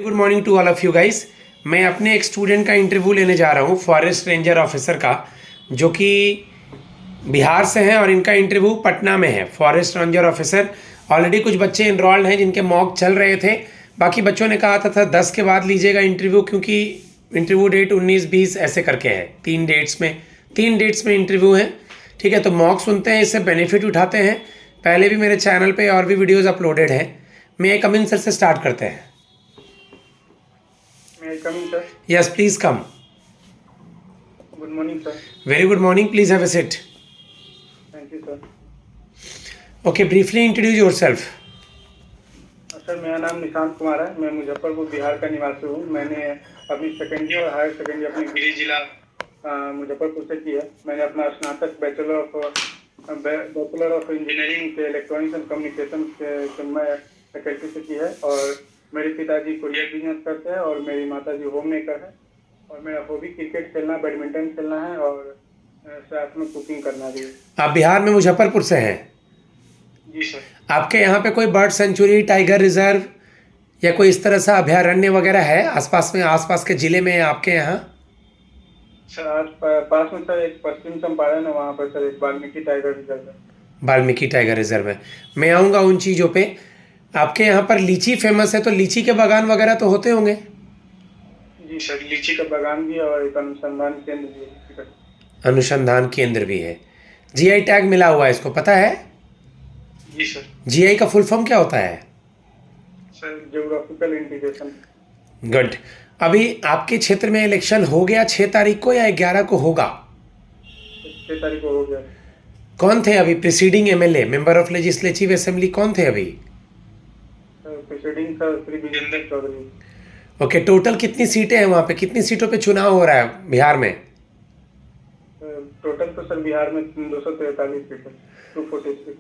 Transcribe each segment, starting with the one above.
Good morning to all of you guys. मैं अपने एक स्टूडेंट का इंटरव्यू लेने जा रहा हूँ फॉरेस्ट रेंजर ऑफिसर का, जो कि बिहार से हैं और इनका इंटरव्यू पटना में है। फॉरेस्ट रेंजर ऑफिसर ऑलरेडी कुछ बच्चे इनरोल्ड हैं जिनके मॉक चल रहे थे। बाकी बच्चों ने कहा था 10 के बाद लीजिएगा इंटरव्यू, क्योंकि इंटरव्यू डेट 19-20 ऐसे करके है। 3 डेट्स में इंटरव्यू है। ठीक है, तो मॉक सुनते हैं, इससे बेनिफिट उठाते हैं। पहले भी मेरे चैनल पे और भी वीडियोज़ अपलोडेड हैं। मैं कमिंग सर से स्टार्ट करते हैं। May I come in, sir? Yes, please come. Good morning, sir. Very good morning. Please have a seat. Thank you, sir. Okay, briefly introduce yourself. Sir, मेरा नाम निशांत कुमार है। मैं मुजफ्फरपुर बिहार का निवासी हूँ। मैंने अपनी सेकेंडरी और हायर सेकेंडरी अपने गृह जिला मुजफ्फरपुर से की है। मैंने अपना स्नातक बैचलर ऑफ इंजीनियरिंग के इलेक्ट्रॉनिक्स एंड कम्युनिकेशन के मैं फैकल्टी से की है। और मेरे पिताजी कुरियर बिजनेस करते हैं और मेरी माताजी होम मेकर है। और मेरा हॉबी क्रिकेट खेलना, बैडमिंटन खेलना है और साथ में कुकिंग करना भी है। आप बिहार में मुजफ्फरपुर से हैं? जी सर। आपके यहाँ पे कोई बर्ड सेंचुरी, टाइगर रिजर्व या कोई इस तरह सा अभयारण्य वगैरह है आसपास के ज़िले में आपके यहाँ? सर, आज पास में सर एक पश्चिम चंपारण है, वहाँ पर सर एक वाल्मीकि टाइगर रिजर्व है। वाल्मीकि टाइगर रिजर्व है। मैं आऊँगा उन चीज़ों पे। आपके यहाँ पर लीची फेमस है, तो लीची के बागान वगैरह तो होते होंगे? जी सर, लीची का बागान भी है और एक अनुसंधान केंद्र भी है। अनुसंधान केंद्र भी है। जीआई टैग मिला हुआ है, इसको पता है? जी सर। जीआई का फुल फॉर्म क्या होता है? Sir, geographical indication. गुड। अभी आपके क्षेत्र में इलेक्शन हो गया 6 तारीख को या 11 को होगा? 6 तारीख को हो गया। कौन थे अभी presiding MLA, member of legislative assembly, कौन थे अभी? President sir Shri Vijender Chaudhary. Okay, total कितनी सीटें हैं वहाँ पे? कितनी सीटों पे चुनाव हो रहा है बिहार में? टोटल तो सर बिहार में 243 सीट है, 246।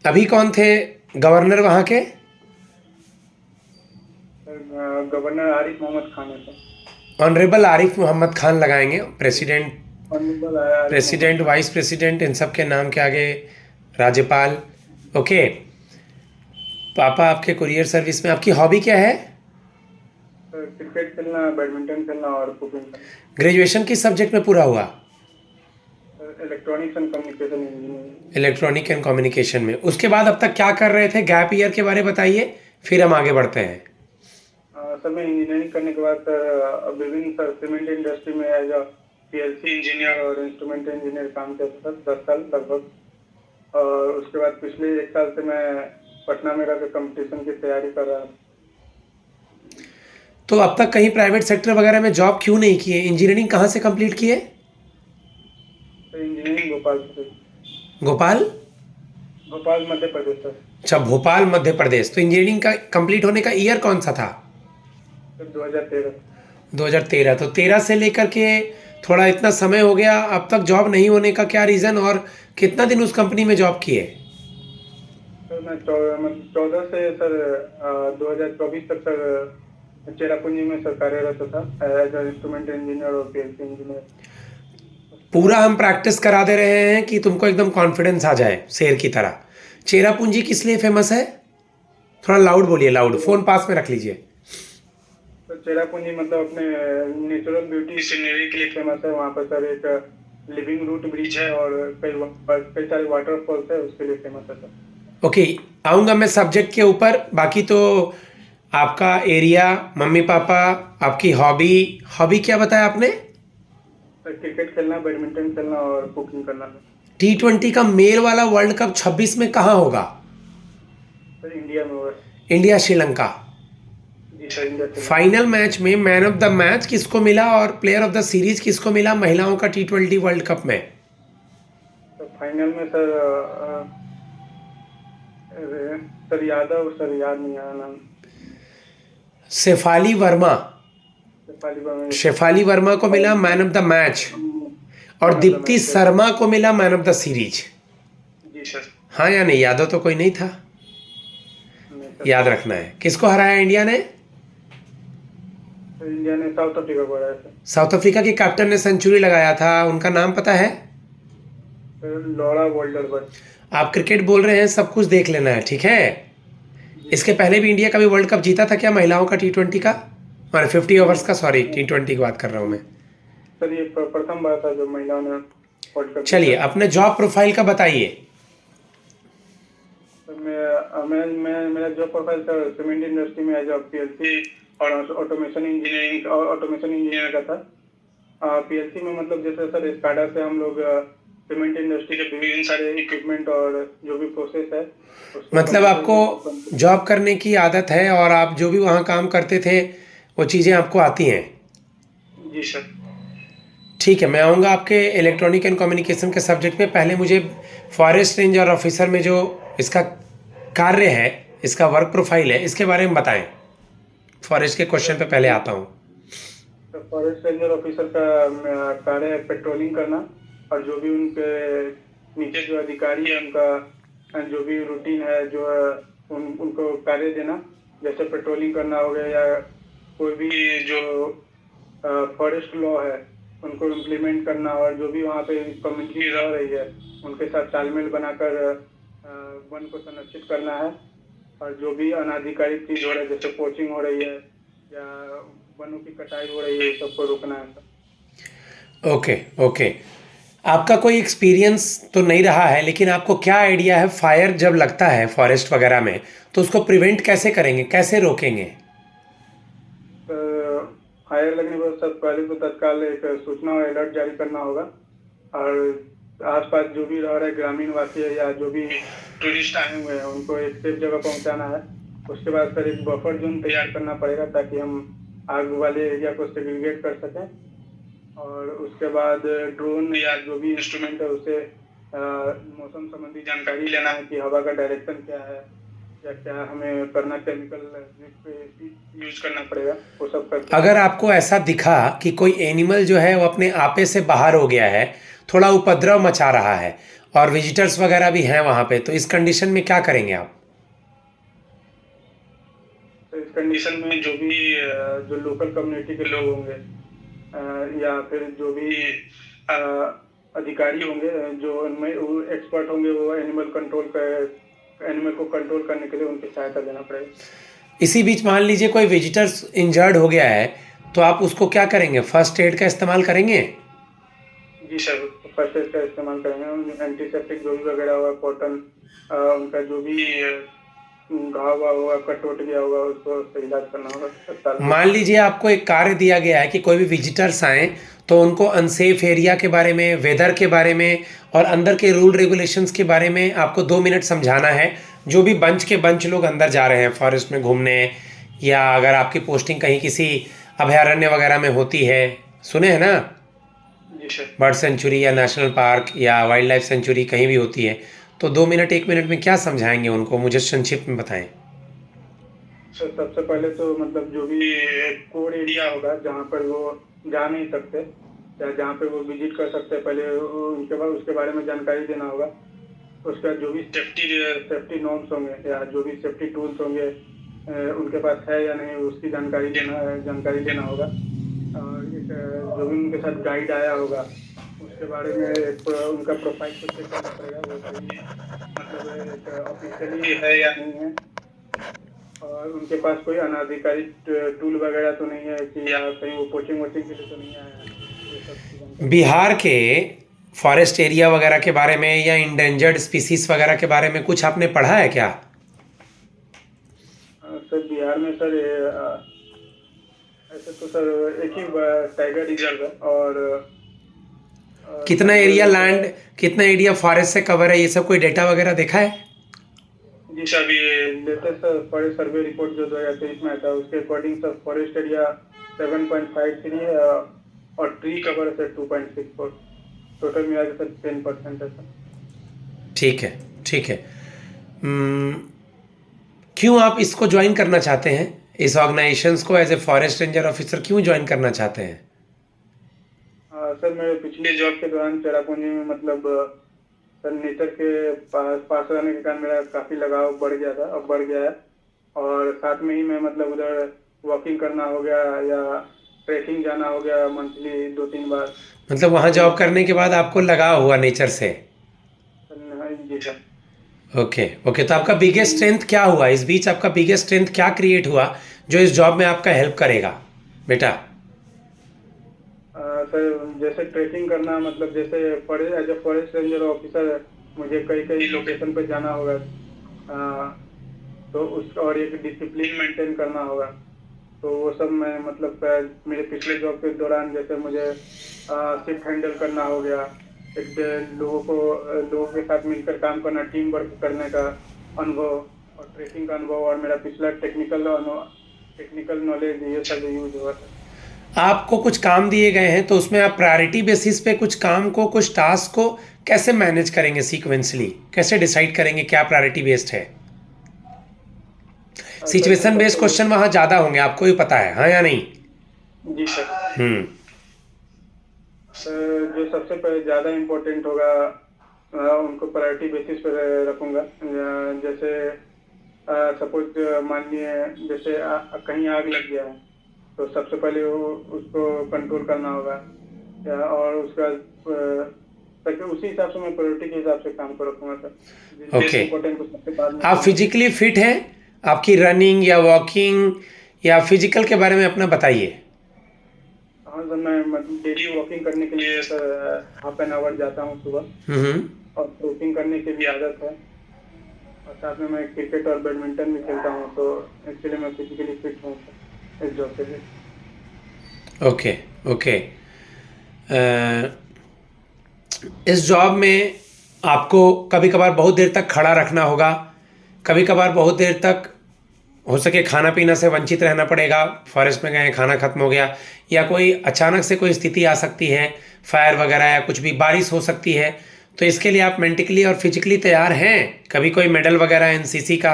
अभी कौन थे गवर्नर वहाँ के? गवर्नर आरिफ मोहम्मद खान है सर। ऑनरेबल आरिफ मोहम्मद खान लगाएंगे। ऑनरेबल प्रेसिडेंट, वाइस प्रेसिडेंट, इन सब के नाम के आगे राज्यपाल। ओके, पापा आपके कुरियर सर्विस में। आपकी हॉबी क्या है? क्रिकेट खेलना, बैडमिंटन खेलना और कुकिंग करना। ग्रेजुएशन किस सब्जेक्ट में पूरा हुआ? Electronics and communication engineering. Electronic and communication में। उसके बाद अब तक क्या कर रहे थे? गैप ईयर के बारे में बताइए, फिर हम आगे बढ़ते हैं। सर, मैं इंजीनियरिंग करने के बाद विभिन्न सर सीमेंट इंडस्ट्री में एज अ पीएलसी इंजीनियर और इंस्ट्रूमेंट इंजीनियर काम करता था 10 साल लगभग। और उसके बाद पिछले 1 साल से मैं पटना में रहकर कंपटीशन की तैयारी कर रहा हूँ। तो अब तक कहीं प्राइवेट सेक्टर वगैरह में जॉब क्यों नहीं किए? इंजीनियरिंग कहाँ से कंप्लीट किए? इंजीनियरिंग भोपाल से। भोपाल मध्य प्रदेश सर। अच्छा, भोपाल मध्य प्रदेश। तो इंजीनियरिंग का कंप्लीट होने का ईयर कौन सा था? 2013। 2013। तो 13 से लेकर के थोड़ा इतना समय हो गया, अब तक जॉब नहीं होने का क्या रीज़न, और कितना दिन उस कंपनी में जॉब किए? सर, मैं 14 से सर 2024 तक सर चेरापूंजी में सर कार्यरत था एज अ इंस्ट्रूमेंट इंजीनियर और पीएलसी इंजीनियर। पूरा हम प्रैक्टिस करा दे रहे हैं कि तुमको एकदम कॉन्फिडेंस आ जाए शेर की तरह। चेरापूंजी किस लिए फेमस है? थोड़ा लाउड बोलिए, लाउड, फ़ोन पास में रख लीजिए। तो चेरापूंजी मतलब अपने नेचुरल ब्यूटी सीनरी के लिए फेमस है। वहाँ पर सर एक लिविंग रूट ब्रिज है और कई सारे वाटरफॉल्स है, उसके लिए फेमस है सर। ओके, आऊँगा मैं सब्जेक्ट के ऊपर। बाकी तो आपका एरिया, मम्मी पापा, आपकी हॉबी क्या बताया आपने? सर, क्रिकेट खेलना, बैडमिंटन खेलना और कुकिंग करना। T20 का मेल वाला वर्ल्ड कप 26 में कहाँ होगा? सर, इंडिया में होगा। इंडिया श्रीलंका। जी सर, इंडिया से। फाइनल मैच में मैन ऑफ द मैच किसको मिला और प्लेयर ऑफ द सीरीज किसको मिला महिलाओं का T20 वर्ल्ड कप में? तो फाइनल में सर यादव सर, याद नहीं आ रहा नाम। शेफाली वर्मा को मिला मैन ऑफ द मैच और दीप्ति शर्मा को मिला मैन ऑफ द सीरीज। जी सर। हाँ या नहीं? यादव तो कोई नहीं था, याद रखना है। किसको हराया इंडिया ने? इंडिया ने साउथ अफ्रीका को हराया सर। साउथ अफ्रीका के कैप्टन ने सेंचुरी लगाया था, उनका नाम पता है? लॉरा वोल्डरबर्ग। आप क्रिकेट बोल रहे हैं, सब कुछ देख लेना है, ठीक है? इसके पहले भी इंडिया का भी वर्ल्ड कप जीता था क्या महिलाओं का T20 का? और 50 आवर्स का, सॉरी T20 की बात कर रहा हूँ मैं। सर ये प्रथम बार था जो महिलाओं ने वर्ल्ड कप चलिए अपने जॉब प्रोफाइल का बताइए। सर मैं मेरा job profile sir cement industry में एज PLC और ऑटोमेशन इंजीनियर का था। PLC में मतलब जैसे सर स्काडा से हम लोग सीमेंट इंडस्ट्री के विभिन्न सारे इक्विपमेंट और जो भी प्रोसेस है मतलब आपको जॉब करने की आदत है और आप जो भी वहाँ काम करते थे वो चीज़ें आपको आती हैं। जी सर। ठीक है, मैं आऊँगा आपके इलेक्ट्रॉनिक एंड कम्युनिकेशन के सब्जेक्ट पे। पहले मुझे फॉरेस्ट रेंजर ऑफिसर में जो इसका कार्य है, इसका वर्क प्रोफाइल है, इसके बारे में बताएं। फॉरेस्ट के क्वेश्चन पे पहले आता हूँ। तो फॉरेस्ट रेंजर ऑफिसर का कार्य है पेट्रोलिंग करना और जो भी उनके नीचे जो अधिकारी है उनका जो भी रूटीन है जो उनको कार्य देना, जैसे पेट्रोलिंग करना हो गया या कोई भी जो फॉरेस्ट लॉ है उनको इम्प्लीमेंट करना और जो भी वहाँ पे कम्युनिटी रह रही है उनके साथ तालमेल बनाकर वन को संरक्षित करना है। और जो भी अनाधिकारिक चीज हो रहा है जैसे पोचिंग हो रही है या वनों की कटाई हो रही है सबको रोकना है सर। ओके ओके, आपका कोई एक्सपीरियंस तो नहीं रहा है, लेकिन आपको क्या आइडिया है फायर जब लगता है फॉरेस्ट वगैरह में तो उसको प्रिवेंट कैसे करेंगे, कैसे रोकेंगे? फायर लगने के बाद सब पहले तो तत्काल एक सूचना और अलर्ट जारी करना होगा और आसपास जो भी रह रहे ग्रामीण वासी है या जो भी टूरिस्ट आए हुए हैं उनको एक सेफ जगह पहुंचाना है। उसके बाद सर एक बफर जोन तैयार करना पड़ेगा ताकि हम आग वाले एरिया को सेग्रीगेट कर सकें। और उसके बाद ड्रोन या जो भी इंस्ट्रूमेंट है उसे मौसम संबंधी जानकारी लेना है कि हवा का डायरेक्शन क्या है या क्या हमें करना, केमिकल यूज करना पड़ेगा, वो सब करके। अगर आपको ऐसा दिखा कि कोई एनिमल जो है वो अपने आपे से बाहर हो गया है, थोड़ा उपद्रव मचा रहा है और विजिटर्स वगैरह भी हैं वहाँ पे, तो इस कंडीशन में क्या करेंगे आप? तो इस कंडीशन में जो भी जो लोकल कम्युनिटी के लोग होंगे या फिर जो भी अधिकारी होंगे जो उनमें एक्सपर्ट होंगे वो एनिमल को कंट्रोल करने के लिए उनकी सहायता देना पड़ेगा। इसी बीच मान लीजिए कोई विजिटर्स इंजर्ड हो गया है तो आप उसको क्या करेंगे? फर्स्ट एड का इस्तेमाल करेंगे? जी सर, फर्स्ट एड का इस्तेमाल करेंगे। एंटीसेप्टिक जो भी वगैरह हुआ, कॉटन, उनका जो भी घाव हुआ, कट उट गया होगा उसको इलाज करना होगा। मान लीजिए आपको एक कार्य दिया गया है कि कोई भी विजिटर्स आए तो उनको अनसेफ एरिया के बारे में, वेदर के बारे में और अंदर के रूल रेगुलेशंस के बारे में आपको 2 मिनट समझाना है। जो भी बंच के बंच लोग अंदर जा रहे हैं फॉरेस्ट में घूमने, या अगर आपकी पोस्टिंग कहीं किसी अभयारण्य वगैरह में होती है, सुने हैं ना, बर्ड सेंचुरी या नेशनल पार्क या वाइल्ड लाइफ सेंचुरी कहीं भी होती है, तो 2 मिनट 1 मिनट में क्या समझाएंगे उनको, मुझे संक्षिप्त में बताएं। सर सबसे पहले तो मतलब जो भी कोर एरिया होगा जहाँ पर वो जा नहीं सकते या जहाँ पे वो विजिट कर सकते हैं, पहले उनके बाद उसके बारे में जानकारी देना होगा। उसके बाद जो भी सेफ्टी नॉर्म्स होंगे या जो भी सेफ्टी टूल्स होंगे उनके पास है या नहीं उसकी जानकारी देना होगा। और जो भी उनके साथ गाइड आया होगा उसके बारे में उनका प्रोफाइल को चेक करना पड़ेगा, वो सही मतलब ऑफिशियली है या नहीं है और उनके पास कोई अनाधिकारिक टूल वगैरह तो नहीं है कि या कहीं वो कोचिंग वोचिंग के लिए तो नहीं आया है। बिहार के फॉरेस्ट एरिया वगैरह के बारे में या इंडेंजर्ड स्पीसीज वगैरह के बारे में कुछ आपने पढ़ा है क्या? सर बिहार में सर ऐसे तो सर एक ही टाइगर रिजर्व है और कितना एरिया लैंड, कितना एरिया फॉरेस्ट से कवर है, ये सब कोई डेटा वगैरह देखा है? जी सर, अभी लेटेस्ट फॉरेस्ट सर्वे रिपोर्ट जो 2023 में आया था उसके अकॉर्डिंग सर फॉरेस्ट एरिया 7.53 है और ट्री कवर है 2.64, टोटल मिला के सर 10% है सर। ठीक है ठीक है। क्यों आप इसको ज्वाइन करना चाहते हैं, इस ऑर्गेनाइजेशंस को as a forest ranger officer क्यों ज्वाइन करना चाहते हैं? सर मेरे पिछले जॉब के दौरान चेरापूंजी में मतलब सर नेचर के पास रहने के कारण मेरा काफ़ी लगाव बढ़ गया था, अब बढ़ गया है। और साथ में ही मैं मतलब उधर वॉकिंग करना हो गया या ट्रैकिंग जाना हो गया मंथली 2-3 बार। मतलब वहाँ जॉब करने के बाद आपको लगाव हुआ नेचर से? जी सर। ओके ओके, तो आपका बिगेस्ट स्ट्रेंथ क्या हुआ इस बीच? आपका बिगेस्ट स्ट्रेंथ क्या क्रिएट हुआ जो इस जॉब में आपका हेल्प करेगा? बेटा? सर जैसे ट्रैकिंग करना, मतलब जैसे forest as a forest ranger officer मुझे कई कई लोकेशन पे जाना होगा, तो उस और एक डिसिप्लिन मेंटेन करना होगा। तो वो सब मैं मतलब मेरे पिछले जॉब के दौरान जैसे मुझे शिफ्ट हैंडल करना हो गया, एक लोगों के साथ मिलकर काम करना, टीम वर्क करने का अनुभव, और ट्रैकिंग का अनुभव, और मेरा पिछला टेक्निकल नॉलेज, ये सब यूज हुआ था। आपको कुछ काम दिए गए हैं तो उसमें आप प्रायोरिटी बेसिस पे कुछ काम को, कुछ टास्क को कैसे मैनेज करेंगे? सीक्वेंसली कैसे डिसाइड करेंगे क्या प्रायोरिटी बेस्ड है? सर सिचुएशन बेस्ड क्वेश्चन वहाँ ज़्यादा होंगे, आपको भी पता है, हाँ या नहीं? जी सर। हम्म। जो सबसे पहले ज़्यादा इम्पोर्टेंट होगा, उनको प्रायोरिटी बेसिस पर रखूँगा। जैसे सपोज मानिए जैसे कहीं आग लग गया है, तो सबसे पहले उसको कंट्रोल करना होगा, और उसका ताकि उसी हिसाब से मैं प्रायोरिटी के हिसाब से काम को रखूँगा सर। ओके। इम्पोर्टेंट को सबसे बाद में आप फिजिकली फिट हैं? आपकी रनिंग या वॉकिंग या फिजिकल के बारे में अपना बताइए। हाँ सर, मैं मतलब डेली वॉकिंग करने के लिए सर हाफ एन आवर जाता हूँ सुबह, हम्म। और ट्रैकिंग करने की भी आदत है, और साथ में मैं क्रिकेट और बैडमिंटन भी खेलता हूँ, तो इसके लिए मैं फिजिकली फिट हूँ सर इस जॉब के लिए। Okay okay. इस जॉब में आपको कभी कभार बहुत देर तक खड़ा रखना होगा, कभी कभार बहुत देर तक हो सके खाना पीना से वंचित रहना पड़ेगा। फॉरेस्ट में गए, खाना खत्म हो गया, या कोई अचानक से कोई स्थिति आ सकती है, फायर वगैरह या कुछ भी, बारिश हो सकती है। तो इसके लिए आप मेंटली और फिजिकली तैयार हैं? कभी कोई मेडल वगैरह एनसीसी का,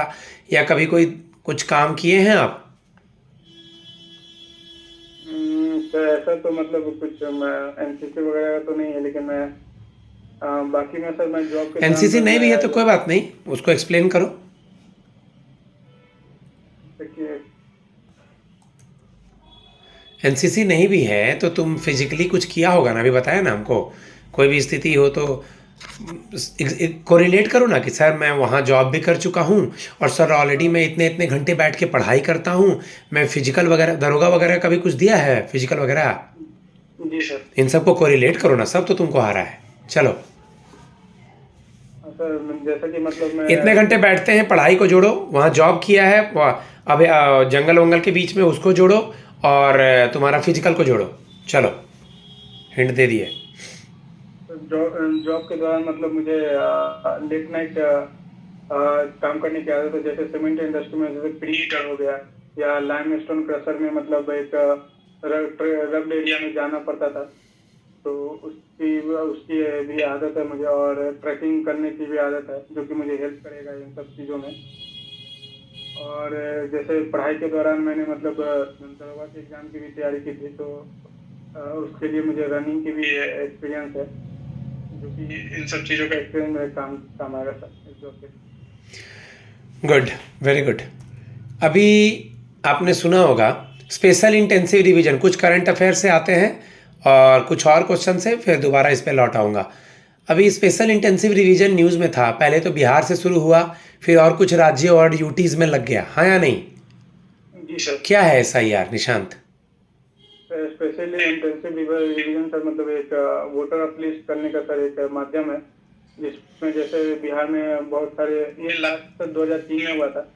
या कभी कोई कुछ काम किए हैं आप? सर ऐसा तो मतलब कुछ एनसीसी वगैरह का तो नहीं है, लेकिन मैं बाकी में सर मैं जॉब के दौरान एनसीसी सर नहीं भी है तो मैं कोई बात नहीं, उसको एक्सप्लेन करो। देखिए। एनसीसी नहीं भी है तो तुम फिजिकली कुछ किया होगा ना, अभी बताया ना हमको। कोई भी स्थिति हो तो कोरिलेट करो ना कि सर मैं वहाँ जॉब भी कर चुका हूँ, और सर ऑलरेडी मैं इतने इतने घंटे बैठ के पढ़ाई करता हूँ, मैं फिजिकल वगैरह, दरोगा वगैरह का भी कुछ दिया है फिजिकल वगैरह। जी सर। इन सबको कोरिलेट करो ना, सब तो तुमको आ रहा है। चलो, सर जैसा कि मतलब मैं इतने घंटे बैठते हैं, पढ़ाई को जोड़ो, वहाँ जॉब किया है, अब जंगल वंगल के बीच में उसको जोड़ो, और तुम्हारा फिजिकल को जोड़ो। चलो, हिंट दे दिए। जॉब के दौरान मतलब मुझे लेट नाइट काम करने की आदत है, जैसे सीमेंट इंडस्ट्री में जैसे प्री हीटर हो गया, या लाइमस्टोन क्रशर में मतलब एक रग्ड एरिया में जाना पड़ता था, तो उसकी उसकी भी आदत है मुझे, और ट्रैकिंग करने की भी आदत है, जो कि मुझे हेल्प करेगा इन सब चीज़ों में। और जैसे पढ़ाई के दौरान मैंने मतलब दरोगा के एग्जाम की भी तैयारी की थी, तो उसके लिए मुझे रनिंग की भी एक्सपीरियंस है, जो कि इन सब चीज़ों का एक्सपीरियंस मेरे काम आएगा सर इस जॉब के। Good, very good. अभी आपने सुना होगा स्पेशल इंटेंसिव रिवीजन, कुछ करंट अफेयर से आते हैं और कुछ और क्वेश्चन से, फिर दोबारा इस पे लौट आऊँगा। अभी स्पेशल इंटेंसिव रिवीजन न्यूज़ में था, पहले तो बिहार से शुरू हुआ, फिर और कुछ राज्यों और यूटीज़ में लग गया, हाँ या नहीं? जी सर। क्या है SIR Nishant? Specially intensive revision sir मतलब एक वोटर अप लिस्ट करने का सर एक माध्यम है, जिसमें जैसे बिहार में बहुत सारे, ये लास्ट 2003 में हुआ था,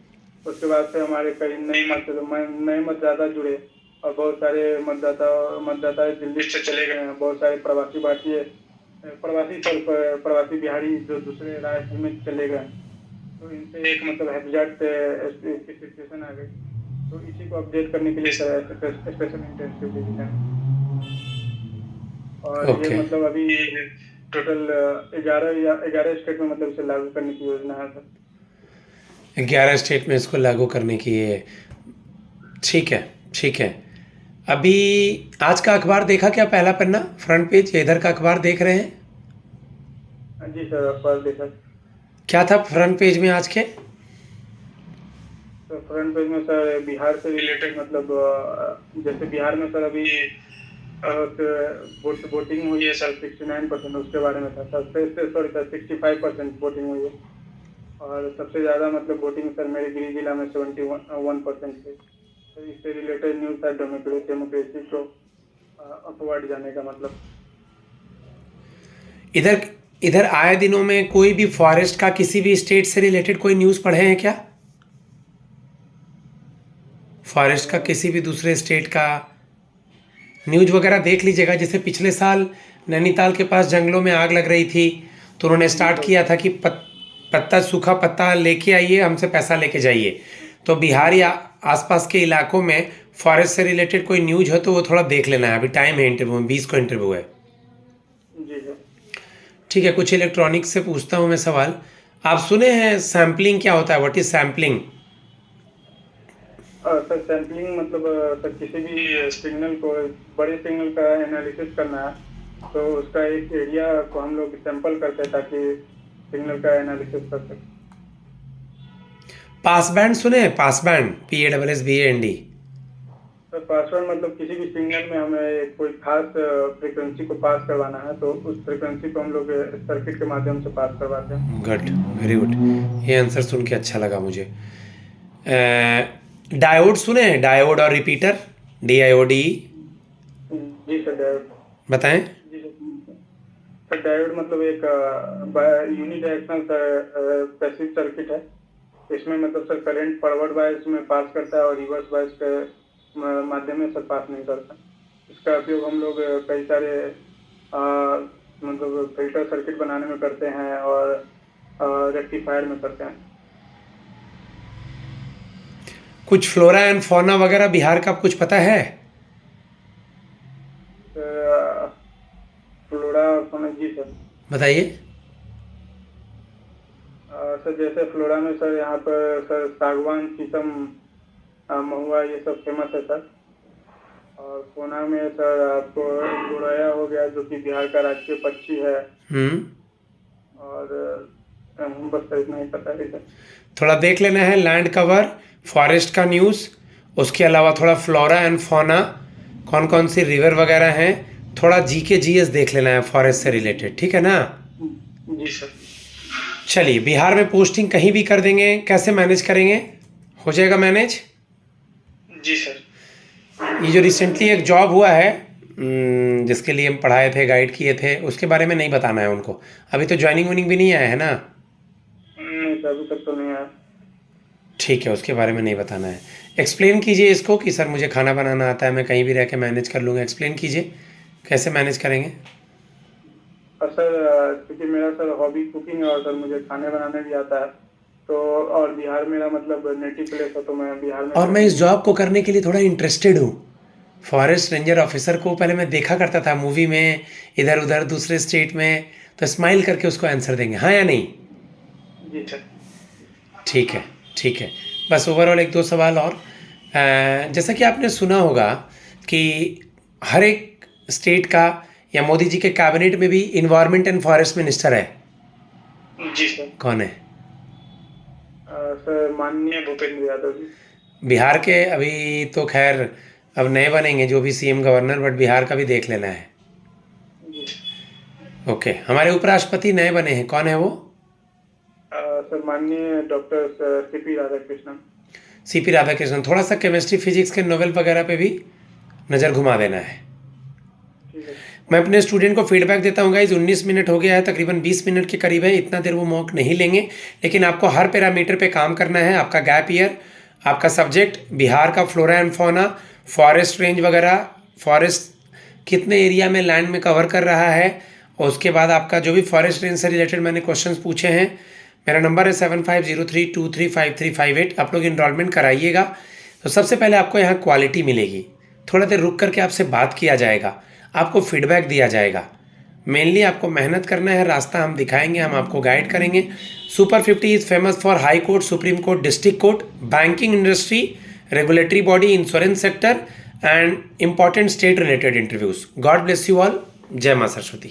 उसके बाद से हमारे कई नए मतदाता जुड़े, और बहुत सारे मतदाता दिल्ली से चले गए हैं, बहुत सारे प्रवासी बिहारी जो दूसरे राज्य में चले गए, तो इनसे एक मतलब हैबिटेट की सिचुएशन आ गई, तो इसी को अपडेट करने के लिए सर स्पेशल इंटेंसिव रिवीजन। और ये ओके, मतलब अभी टोटल 11 स्टेट में मतलब इसे लागू करने की योजना है सर। 11 स्टेट में इसको लागू करने की है। ठीक है, ठीक है। अभी आज का अखबार देखा क्या? पहला पन्ना, फ्रंट पेज, इधर का अखबार देख रहे हैं? जी सर, अखबार देखा। क्या था फ्रंट पेज में आज के? तो फ्रंट पेज में सर बिहार से रिलेटेड मतलब जैसे बिहार में सर अभी वोटिंग हुई है सर 69%, उसके बारे में था सर। सॉरी सर, 65% वोटिंग हुई है, और सबसे ज़्यादा मतलब वोटिंग सर मेरे गृह जिला में 71% है। इससे रिलेटेड न्यूज़ है, डेमोक्रेसी को अपवर्ड जाने का मतलब। इधर इधर आए दिनों में कोई भी फॉरेस्ट का किसी भी स्टेट से रिलेटेड कोई न्यूज़ पढ़े हैं क्या? फॉरेस्ट का किसी भी दूसरे स्टेट का न्यूज़ वगैरह देख लीजिएगा। जैसे पिछले साल नैनीताल के पास जंगलों में आग लग रही थी, तो उन्होंने स्टार्ट किया था कि पत्ता सूखा पत्ता लेके आइए, हमसे पैसा लेके जाइए। तो बिहार या आसपास के इलाकों में फॉरेस्ट से रिलेटेड कोई न्यूज़ हो तो वो थोड़ा देख लेना है। अभी टाइम है इंटरव्यू में, 20 को इंटरव्यू है। जी सर। ठीक है, कुछ इलेक्ट्रॉनिक्स से पूछता हूँ मैं सवाल। आप सुने हैं सैम्पलिंग क्या होता है? What is sampling? Sir sampling मतलब सर किसी भी सिग्नल को, बड़े सिग्नल का एनालिसिस करना है, तो उसका एक एरिया को हम लोग सैंपल करते हैं ताकि सिग्नल का एनालिसिस कर सकें। पास बैंड सुने हैं? Pass band, PASSBAND। Sir password मतलब किसी भी सिग्नल में हमें कोई खास फ्रीक्वेंसी को पास करवाना है, तो उस फ्रीक्वेंसी को हम लोग सर्किट के माध्यम से पास करवाते हैं। Good, very good. ये आंसर सुन के अच्छा लगा मुझे। डायोड सुने हैं? डायोड और रिपीटर, DIOD। जी सर डायोड। बताएं। जी सर डायोड मतलब एक यूनिडायरेक्शनल पैसिव सर्किट है। इसमें मतलब सर करंट फॉरवर्ड बायस में पास करता है और रिवर्स बायस के माध्यम में सर पास नहीं करता। इसका उपयोग हम लोग कई सारे मतलब फिल्टर सर्किट बनाने में करते हैं और रेक्टिफायर में करते हैं। कुछ फ्लोरा एंड फौना वगैरह बिहार का कुछ पता है? फ्लोरा और फौना, जी सर बताइए। सर जैसे फ्लोरा में सर यहाँ पर सर सागवान, शीशम, महुआ ये सब फेमस है सर। और फौना में सर आपको गोरैया हो गया जो कि बिहार का राष्ट्रीय पक्षी है। और बस इतना ही पता है सर। थोड़ा देख लेना है लैंड कवर, फॉरेस्ट का न्यूज़, उसके अलावा थोड़ा फ्लोरा एंड फौना, कौन कौन सी रिवर वगैरह हैं, थोड़ा GK GS देख लेना है फॉरेस्ट से रिलेटेड, ठीक है ना? जी सर। चलिए, बिहार में पोस्टिंग कहीं भी कर देंगे, कैसे मैनेज करेंगे? हो जाएगा मैनेज? जी सर। ये जो रिसेंटली एक जॉब हुआ है जिसके लिए हम पढ़ाए थे, गाइड किए थे, उसके बारे में नहीं बताना है उनको। अभी तो ज्वाइनिंग वाइनिंग भी नहीं आया है ना? नहीं सर अभी तक तो नहीं आया। ठीक है, उसके बारे में नहीं बताना है। एक्सप्लेन कीजिए इसको कि सर मुझे खाना बनाना आता है, मैं कहीं भी रह के मैनेज कर लूँगा। एक्सप्लेन कीजिए कैसे मैनेज करेंगे। और सर क्योंकि मेरा सर हॉबी कुकिंग है और सर मुझे खाने बनाने भी आता है, तो और बिहार मेरा मतलब नेटिव प्लेस है, तो मैं बिहार में और मैं इस जॉब को करने के लिए थोड़ा इंटरेस्टेड हूँ। फॉरेस्ट रेंजर ऑफिसर को पहले मैं देखा करता था मूवी में, इधर उधर दूसरे स्टेट में, तो स्माइल करके उसको आंसर देंगे, हाँ या नहीं? जी सर। ठीक है, ठीक है। बस ओवरऑल 1-2 सवाल और। जैसा कि आपने सुना होगा कि हर एक स्टेट का या मोदी जी के कैबिनेट में भी इन्वायरमेंट एंड फॉरेस्ट मिनिस्टर है। जी सर। कौन है? सर माननीय भूपेंद्र यादव जी। बिहार के अभी तो खैर अब नए बनेंगे जो भी CM गवर्नर, बट बिहार का भी देख लेना है। जी ओके, हमारे उपराष्ट्रपति नए बने हैं, कौन है वो? सर माननीय doctor CP Radhakrishnan. CP Radhakrishnan. थोड़ा सा केमिस्ट्री फिजिक्स के नोवेल वगैरह पे भी नज़र घुमा देना है। ठीक है। मैं अपने स्टूडेंट को फीडबैक देता हूँ गाइज, 19 मिनट हो गया है, तकरीबन 20 मिनट के करीब है, इतना देर वो मॉक नहीं लेंगे, लेकिन आपको हर पैरामीटर पे काम करना है। आपका गैप ईयर, आपका सब्जेक्ट, बिहार का flora and fauna, forest range वगैरह, फॉरेस्ट कितने एरिया में लैंड में कवर कर रहा है, और उसके बाद आपका जो भी फॉरेस्ट रेंज से रिलेटेड मैंने क्वेश्चंस पूछे हैं। मेरा नंबर है 7503235358। आप लोग इनरोलमेंट कराइएगा। तो सबसे पहले आपको यहाँ क्वालिटी मिलेगी, थोड़ा देर रुक करके आपसे बात किया जाएगा, आपको फीडबैक दिया जाएगा। मेनली आपको मेहनत करना है, रास्ता हम दिखाएंगे, हम आपको गाइड करेंगे। Super 50 is famous for high court, supreme court, district court, banking industry, regulatory body, insurance sector and important state related interviews. God bless you all. जय माँ सरस्वती।